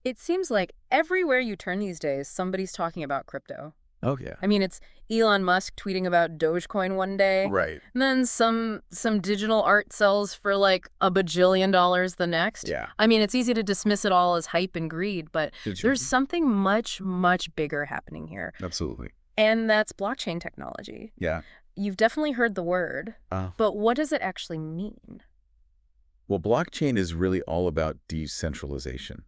It seems like everywhere you turn these days, somebody's talking about crypto. Oh, yeah. I mean, it's Elon Musk tweeting about Dogecoin one day, Right. and then some digital art sells for like $1 bajillion the next. Yeah. I mean, it's easy to dismiss it all as hype and greed, but It should there's be. something much, much bigger happening here, Absolutely. and that's blockchain technology. Yeah. You've definitely heard the word, Uh, but what does it actually mean? well, blockchain is really all about decentralization.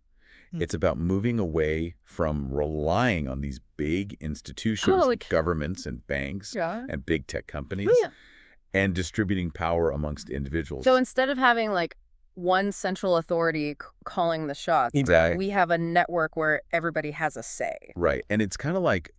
Hmm. It's about moving away from relying on these big Oh, institutions, like, governments and banks yeah. and big tech Oh, companies, yeah. and distributing power amongst So individuals. instead of having like one central authority calling the shots, Exactly. we have a network where everybody has a say. Right. And it's kind of like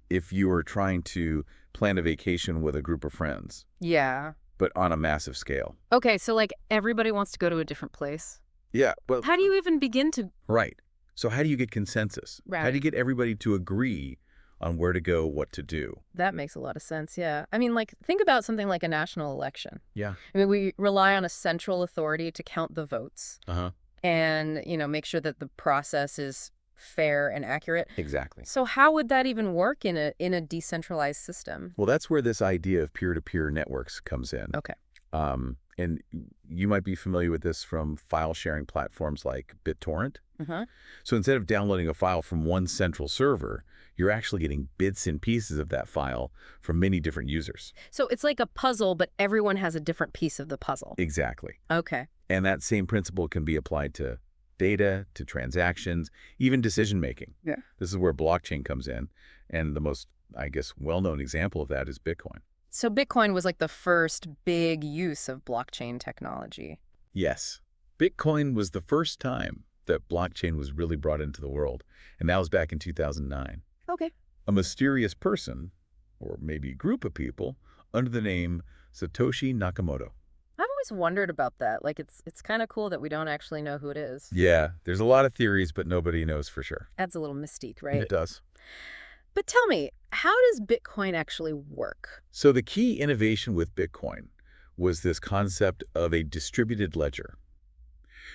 if you were trying to plan a vacation with a group of friends, Yeah. but on a massive scale. Okay, so like everybody wants to go to a different place. Yeah. Well, How do you even begin to? right. So how do you get consensus? How do Right. you get everybody to agree on where to go, what to do? That makes a lot of sense, yeah. I mean, like, think about something like a national election. Yeah. I mean, we rely on a central authority to count the votes Uh-huh. and, make sure that the process is fair and accurate. Exactly. So how would that even work in a decentralized system? Well, that's where this idea of peer-to-peer networks comes in. Okay. And you might be familiar with this from file sharing platforms like BitTorrent. Uh-huh. So instead of downloading a file from one central server, you're actually getting bits and pieces of that file from many different users. So it's like a puzzle, but everyone has a different piece of the puzzle. Exactly. Okay. And that same principle can be applied to data, to transactions, even decision-making. Yeah. This is where blockchain comes in. And the most, I guess, well-known example of that is Bitcoin. So Bitcoin was like the first big use of blockchain technology. Yes. Bitcoin was the first time that blockchain was really brought into the world, and that was back in 2009. Okay. A mysterious person, or maybe a group of people, under the name Satoshi Nakamoto. I've always wondered about that. Like, it's kind of cool that we don't actually know who it is. Yeah, there's a lot of theories, but nobody knows for sure. Adds a little mystique, It right? does. But tell me, how does Bitcoin actually work? So the key innovation with Bitcoin was this concept of a distributed ledger.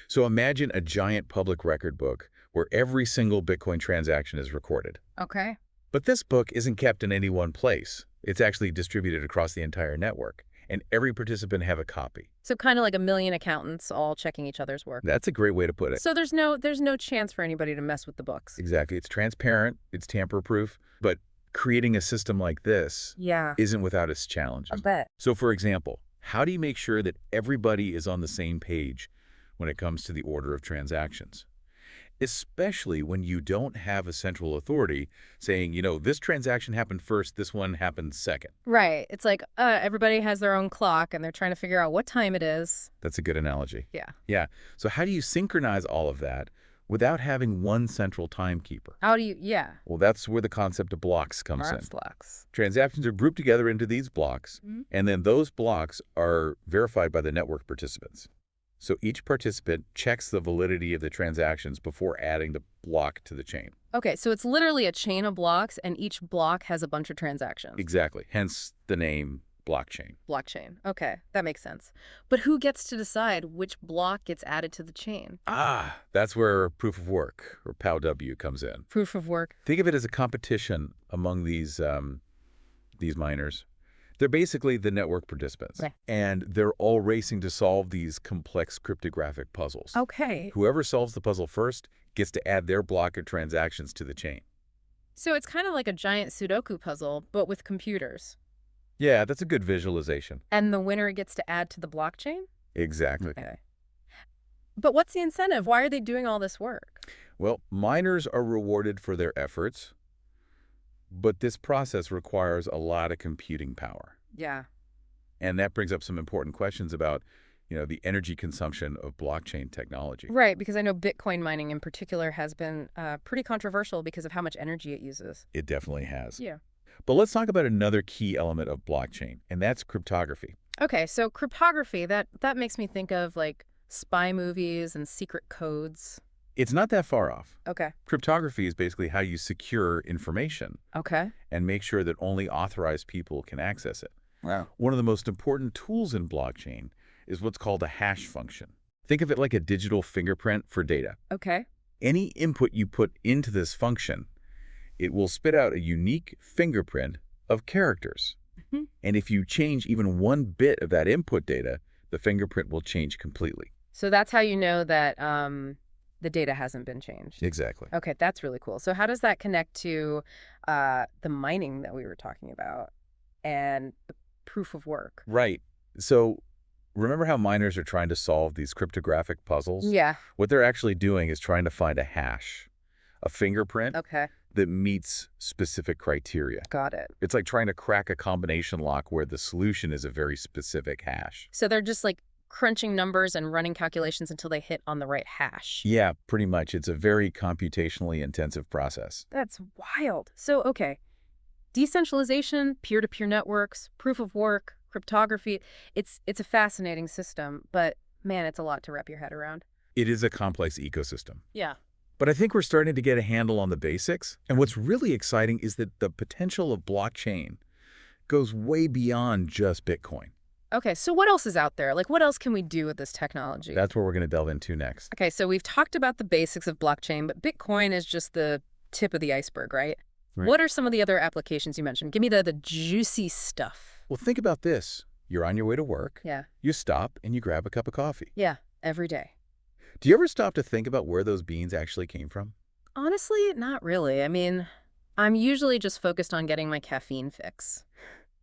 So imagine a giant public record book where every single Bitcoin transaction is recorded. Okay. But this book isn't kept in any one place. It's actually distributed across the entire network, and every participant have a copy. So kind of like a million accountants all checking each other's work. That's a great way to put it. So there's no chance for anybody to mess with the books. Exactly. It's transparent, it's tamper-proof, but creating a system like this Yeah. isn't without its challenges. Bet. So for example, how do you make sure that everybody is on the same page when it comes to the order of transactions? Especially when you don't have a central authority saying, this transaction happened first, this one happened second. Right. It's like everybody has their own clock and they're trying to figure out what time it is. That's a good analogy. Yeah. Yeah. So how do you synchronize all of that without having one central timekeeper? How do you, yeah. Well, that's where the concept of blocks comes in. Mark's blocks. Transactions are grouped together into these blocks, Mhm. and then those blocks are verified by the network participants. So each participant checks the validity of the transactions before adding the block to the chain. Okay, so it's literally a chain of blocks and each block has a bunch of transactions. Exactly. Hence the name blockchain. Blockchain. Okay, that makes sense. But who gets to decide which block gets added to the chain? That's where proof of work, or POW, comes in. Proof of work. Think of it as a competition among these miners. They're basically the network participants, Right. and they're all racing to solve these complex cryptographic puzzles. Okay. Whoever solves the puzzle first gets to add their block of transactions to the chain. So it's kind of like a giant Sudoku puzzle, but with computers. Yeah, that's a good visualization. And the winner gets to add to the blockchain? Exactly. Okay. But what's the incentive? Why are they doing all this work? Well, miners are rewarded for their efforts, but this process requires a lot of computing power. Yeah. And that brings up some important questions about, the energy consumption of blockchain technology. Right, because I know Bitcoin mining in particular has been pretty controversial because of how much energy it uses. It definitely has. Yeah. But let's talk about another key element of blockchain, and that's cryptography. Okay, so cryptography, that makes me think of like spy movies and secret codes. It's not that far off. Okay. Cryptography is basically how you secure information Okay. and make sure that only authorized people can access it. Wow. One of the most important tools in blockchain is what's called a hash function. Think of it like a digital fingerprint for data. Okay. Any input you put into this function, it will spit out a unique fingerprint of characters. Mhm. And if you change even one bit of that input data, the fingerprint will change completely. So that's how you know that the data hasn't been changed. Exactly. Okay, that's really cool. So how does that connect to the mining that we were talking about and the proof of work? Right. So remember how miners are trying to solve these cryptographic puzzles? Yeah. What they're actually doing is trying to find a hash, a fingerprint Okay. that meets specific criteria. Got it. It's like trying to crack a combination lock where the solution is a very specific hash. So they're just like crunching numbers and running calculations until they hit on the right hash. Yeah, pretty much. It's a very computationally intensive process. That's wild. So, okay. Decentralization, peer-to-peer networks, proof of work, cryptography. It's a fascinating system, but man, it's a lot to wrap your head around. It is a complex ecosystem. Yeah. But I think we're starting to get a handle on the basics. And what's really exciting is that the potential of blockchain goes way beyond just Bitcoin. Okay, so what else is out there? Like, what else can we do with this technology? That's what we're going to delve into next. Okay, so we've talked about the basics of blockchain, but Bitcoin is just the tip of the iceberg, right? Right. What are some of the other applications you mentioned? Give me the juicy stuff. Well, think about this. You're on your way to work. Yeah. You stop and you grab a cup of coffee. Yeah, every day. Do you ever stop to think about where those beans actually came from? Honestly, not really. I mean, I'm usually just focused on getting my caffeine fix.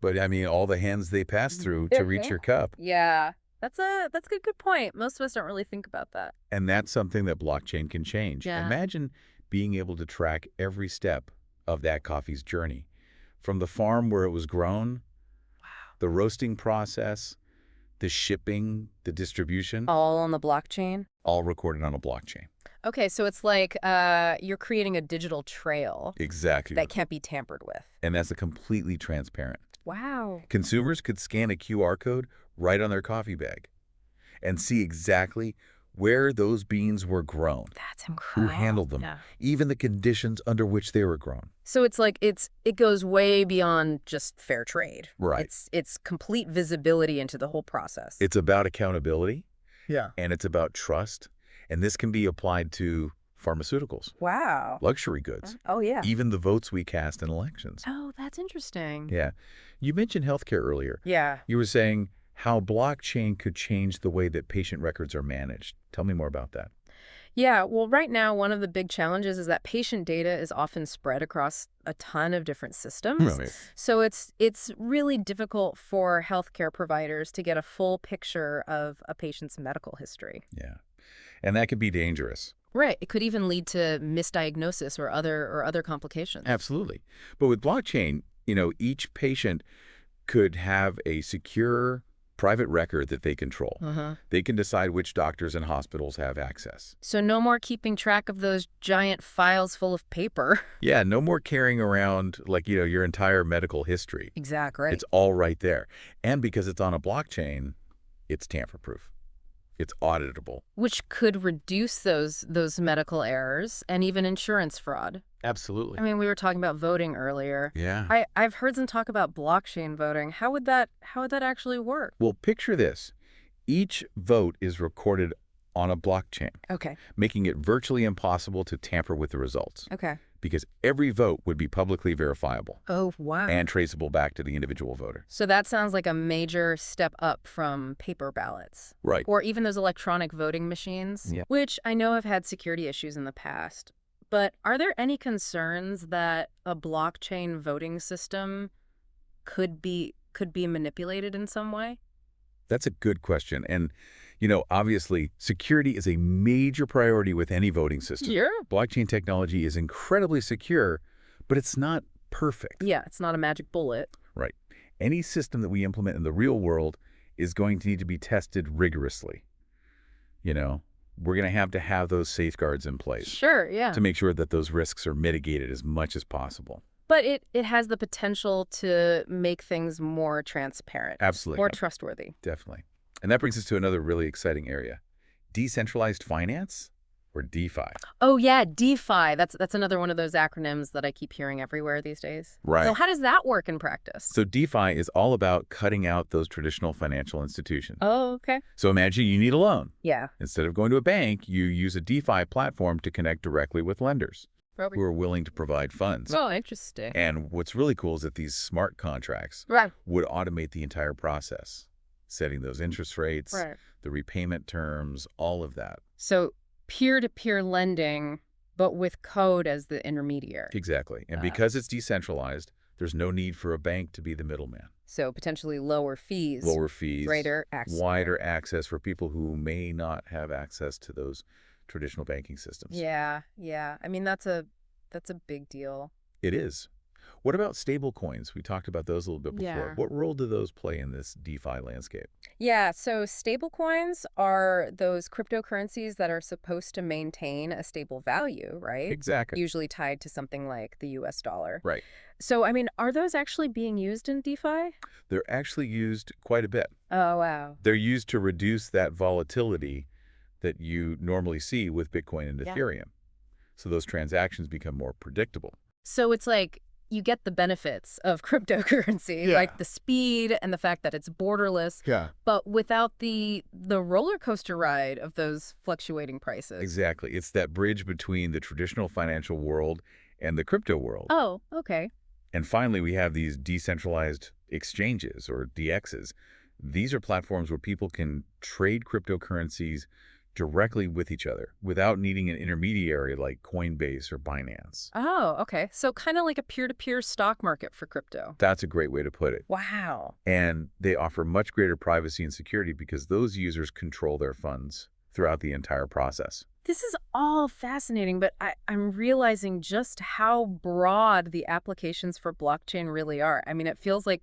But I mean, all the hands they pass through to reach your cup. Yeah, that's a good point. Most of us don't really think about that. And that's something that blockchain can change. Yeah. Imagine being able to track every step of that coffee's journey. From the farm where it was grown, the roasting process, the shipping, the distribution, All on the blockchain? all recorded on a blockchain. Okay, so it's like you're creating a digital trail Exactly. that can't be tampered with. And that's a completely transparent. Wow. Consumers could scan a QR code right on their coffee bag and see exactly where those beans were grown, That's who incredible. handled them, Yeah. even the conditions under which they were grown. So it's like it goes way beyond just fair trade. Right. It's complete visibility into the whole process. It's about accountability. Yeah. And it's about trust. And this can be applied to pharmaceuticals, Wow. luxury goods, Oh yeah. even the votes we cast in elections. Oh, that's interesting. Yeah. You mentioned healthcare earlier. Yeah. You were saying how blockchain could change the way that patient records are managed. Tell me more about that. Yeah, well, right now, one of the big challenges is that patient data is often spread across a ton of different systems. Right. So it's really difficult for healthcare providers to get a full picture of a patient's medical history. Yeah. And that could be dangerous. Right. It could even lead to misdiagnosis or other complications. Absolutely. But with blockchain, each patient could have a secure private record that they control. Uh-huh. They can decide which doctors and hospitals have access. So no more keeping track of those giant files full of paper. Yeah, no more carrying around your entire medical history. Exactly. It's all right there. And because it's on a blockchain, it's tamper-proof. It's auditable. Which could reduce those medical errors and even insurance fraud. Absolutely. I mean, we were talking about voting earlier. Yeah. I've heard some talk about blockchain voting. How would that actually work? Well, picture this. Each vote is recorded on a blockchain, Okay. making it virtually impossible to tamper with the results. Okay. Because every vote would be publicly verifiable Oh, wow. and traceable back to the individual voter. So that sounds like a major step up from paper ballots. Right. Or even those electronic voting machines, Yeah. which I know have had security issues in the past. But are there any concerns that a blockchain voting system could be manipulated in some way? That's a good question. And, obviously, security is a major priority with any voting system. Sure. Blockchain technology is incredibly secure, but it's not perfect. Yeah, it's not a magic bullet. Right. Any system that we implement in the real world is going to need to be tested rigorously. We're going to have those safeguards in place Sure, yeah. to make sure that those risks are mitigated as much as possible. But it has the potential to make things more transparent. Absolutely. More trustworthy. Definitely. And that brings us to another really exciting area. Decentralized finance? or DeFi. Oh yeah, DeFi. That's another one of those acronyms that I keep hearing everywhere these days. So Right. how does that work in practice? So DeFi is all about cutting out those traditional financial institutions. Oh, okay. So imagine you need a loan. Yeah. Instead of going to a bank, you use a DeFi platform to connect directly with lenders who are willing to provide funds. Oh, interesting. And what's really cool is that these smart contracts Right. would automate the entire process, setting those interest rates, Right. the repayment terms, all of that. So peer-to-peer lending, but with code as the intermediary. Exactly. And because it's decentralized, there's no need for a bank to be the middleman. So potentially lower fees. Lower fees, Greater access. wider access for people who may not have access to those traditional banking systems. Yeah, yeah. I mean, that's a big deal. It is. What about stable coins? We talked about those a little bit before. Yeah. What role do those play in this DeFi landscape? Yeah, so stablecoins are those cryptocurrencies that are supposed to maintain a stable value, right? Exactly. Usually tied to something like the US dollar. Right. So, I mean, are those actually being used in DeFi? They're actually used quite a bit. Oh, wow. They're used to reduce that volatility that you normally see with Bitcoin and Yeah. Ethereum. So those transactions become more predictable. So it's like you get the benefits of cryptocurrency, Yeah. like the speed and the fact that it's borderless, Yeah. but without the roller coaster ride of those fluctuating prices. Exactly. It's that bridge between the traditional financial world and the crypto world. Oh, okay. And finally, we have these decentralized exchanges, or DXs. These are platforms where people can trade cryptocurrencies directly with each other without needing an intermediary like Coinbase or Binance. Oh, okay. So kind of like a peer-to-peer stock market for crypto. That's a great way to put it. Wow. And they offer much greater privacy and security because those users control their funds throughout the entire process. This is all fascinating, but I'm realizing just how broad the applications for blockchain really are. I mean, it feels like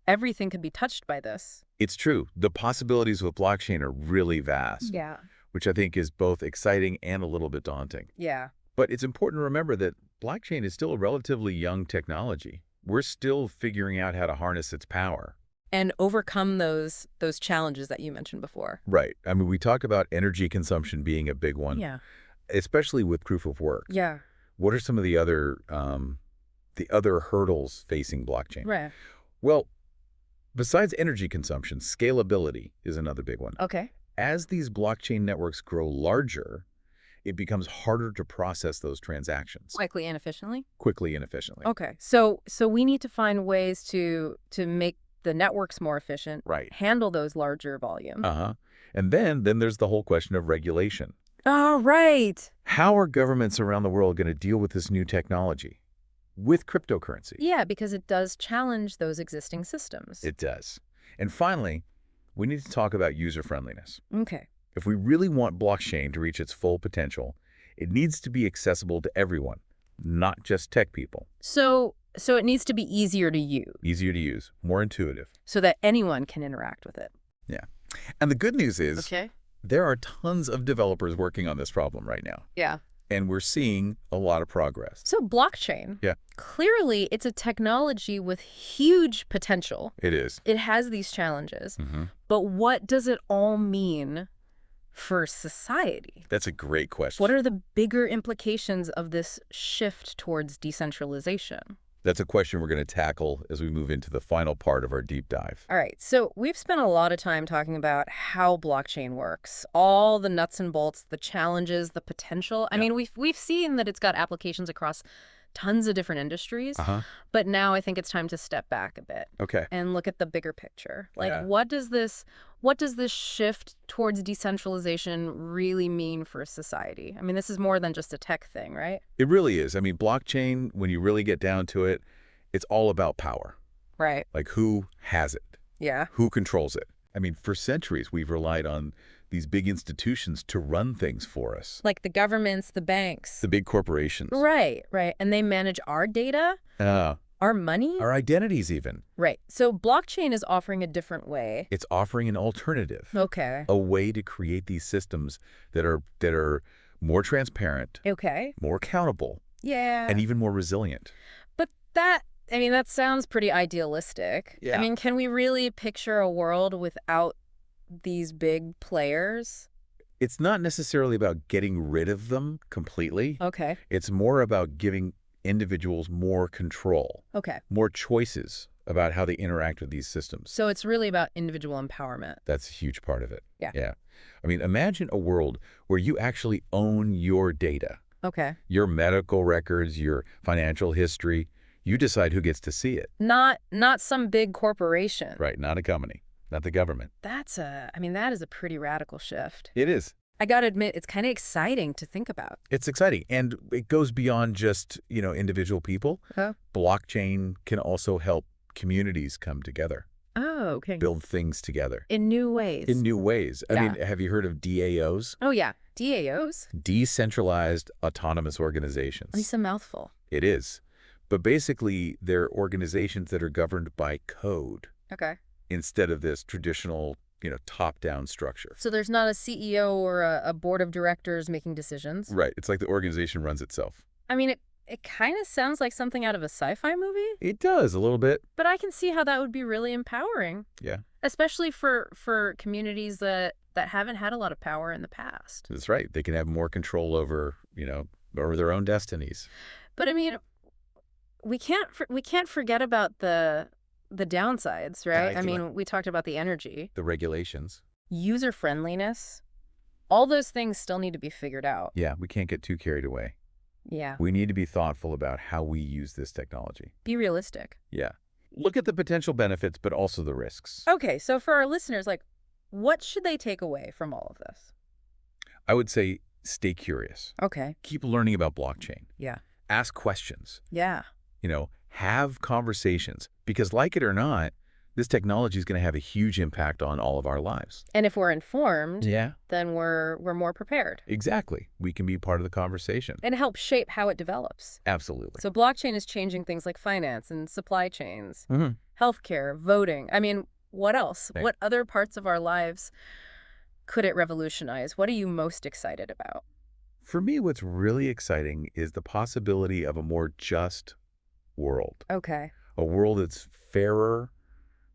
everything could be touched by this. It's true. The possibilities with blockchain are really vast, Yeah. which I think is both exciting and a little bit daunting. Yeah. But it's important to remember that blockchain is still a relatively young technology. We're still figuring out how to harness its power. And overcome those challenges that you mentioned before. Right. I mean, we talk about energy consumption being a big one, Yeah. especially with proof of work. Yeah. What are some of the other hurdles facing blockchain? Right. Well, besides energy consumption, scalability is another big one. Okay. As these blockchain networks grow larger, it becomes harder to process those transactions Quickly and efficiently? quickly and efficiently. Okay. So we need to find ways to make the networks more efficient, Right. handle those larger volumes. Uh-huh. And then there's the whole question of regulation. Oh, right. How are governments around the world going to deal with this new technology? With cryptocurrency? Yeah, because it does challenge those existing systems. It does. And finally, we need to talk about user-friendliness. Okay. If we really want blockchain to reach its full potential, it needs to be accessible to everyone, not just tech people. So it needs to be easier to use Easier to use, more intuitive. so that anyone can interact with it. Yeah. And the good news is Okay. there are tons of developers working on this problem right now. Yeah. And we're seeing a lot of progress. So blockchain. Yeah. Clearly, it's a technology with huge potential. It is. It has these challenges. Mm-hmm. But what does it all mean for society? That's a great question. What are the bigger implications of this shift towards decentralization? That's a question we're going to tackle as we move into the final part of our deep dive. All right, so we've spent a lot of time talking about how blockchain works, all the nuts and bolts, the challenges, the potential. I Yeah. mean, we've seen that it's got applications across tons of different industries, Uh-huh. but now I think it's time to step back a bit Okay. and look at the bigger picture. Like, Yeah. what does this shift towards decentralization really mean for society? I mean, this is more than just a tech thing, right? It really is. I mean, blockchain, when you really get down to it, it's all about power. Right. Like who has it? Yeah. Who controls it? I mean, for centuries, we've relied on these big institutions to run things for us. Like the governments, the banks. The big corporations. Right, right. And they manage our data, our money. Our identities even. Right. So blockchain is offering a different way. It's offering an alternative. Okay. A way to create these systems that are more transparent, Okay. more accountable, Yeah. and even more resilient. But that sounds pretty idealistic. Yeah. I mean, can we really picture a world without these big players? It's not necessarily about getting rid of them completely. Okay. It's more about giving individuals more control, Okay. more choices about how they interact with these systems. So it's really about individual empowerment. That's a huge part of it. Yeah. Yeah. I mean, imagine a world where you actually own your data, Okay. your medical records, your financial history. You decide who gets to see it, Not some big corporation. right? Not a company, not the government. I mean, that is a pretty radical shift. It is. I gotta admit, it's kind of exciting to think about. It's exciting. And it goes beyond just, individual people. Oh. Blockchain can also help communities come together, Oh, okay. build things together In new ways. in new ways. I Yeah. mean, have you heard of DAOs? Oh, yeah. DAOs? Decentralized autonomous organizations. At least a mouthful. It is. But basically, they're organizations that are governed by code Okay. instead of this traditional, top-down structure. So there's not a CEO or a board of directors making decisions. Right. It's like the organization runs itself. I mean, it kind of sounds like something out of a sci-fi movie, It does a little bit. but I can see how that would be really empowering, Yeah, especially for communities that haven't had a lot of power in the past. that's right. They can have more control over, over their own destinies. But I mean, we can't forget about the downsides, right? I mean, we talked about the energy, The regulations. user friendliness. All those things still need to be figured out. Yeah, we can't get too carried away. Yeah. We need to be thoughtful about how we use this technology. Be realistic. Yeah. Look at the potential benefits, but also the risks. Okay, so for our listeners, like, what should they take away from all of this? I would say stay curious. Okay. Keep learning about blockchain. Yeah. Ask questions. Yeah. Have conversations. Because like it or not, this technology is going to have a huge impact on all of our lives. And if we're informed, Yeah. then we're more prepared. Exactly. We can be part of the conversation. And help shape how it develops. Absolutely. So blockchain is changing things like finance and supply chains, Mm-hmm. healthcare, voting. I mean, what else? Right. What other parts of our lives could it revolutionize? What are you most excited about? For me, what's really exciting is the possibility of a more just world. Okay. A world that's fairer,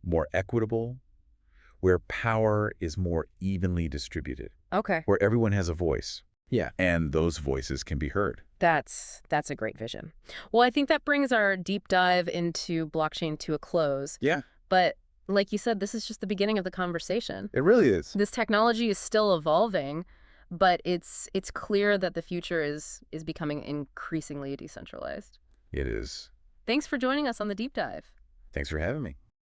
more equitable, where power is more evenly distributed, Okay. where everyone has a voice. Yeah. And those voices can be heard. That's a great vision. Well, I think that brings our deep dive into blockchain to a close. Yeah, But like you said, this is just the beginning of the conversation. it really is. This technology is still evolving, but it's clear that the future is becoming increasingly decentralized. It is. Thanks for joining us on the deep dive. Thanks for having me.